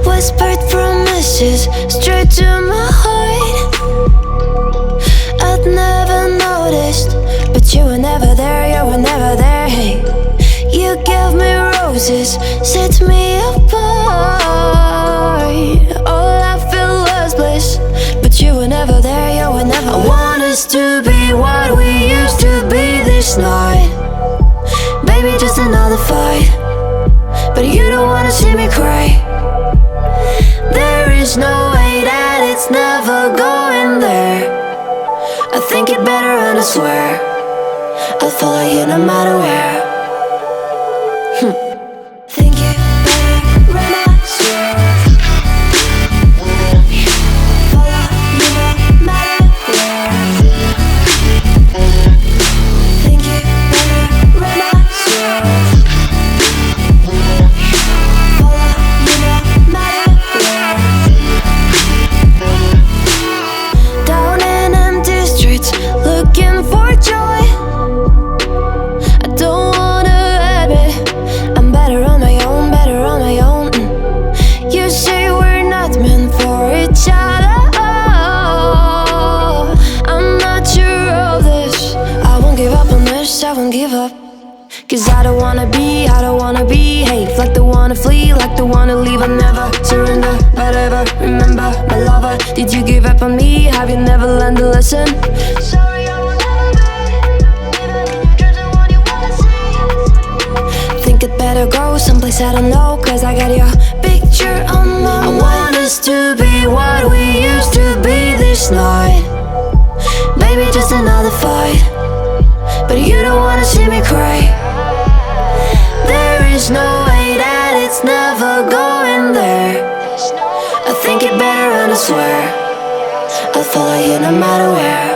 Whispered promises straight to my heart. I'd never noticed, but you were never there, you were never there. Hey, you gave me roses, set me apart. All I feel was bliss, but you were never there, you were never there. I want us to be what we used to be this night. Baby, just another fight, but you don't wanna see me cry. There is no way that it's never going there. I think it better and I swear I'll follow you no matter where. Think it better and I swear follow you no matter where. Think it better and I swear follow you no matter where. Down in empty streets looking for joy. I don't wanna admit I'm better on my own, better on my own. You say we're not meant for each other. I'm not sure of this. I won't give up on this, I won't give up. Cause I don't wanna be hate. Like the wanna flee, like the wanna leave. I'll never surrender, but ever remember my lover. Did you give up on me? Have you never learned a lesson? Sorry, I will never be even in your dreams, the one you wanna see. Think it better go someplace I don't know, cause I got your picture on my mind. I want us to be what we used to be this night. Baby, just another fight, but you don't wanna see me cry. There is no way that it's never going there. I think it better and I swear I'll follow you no matter where.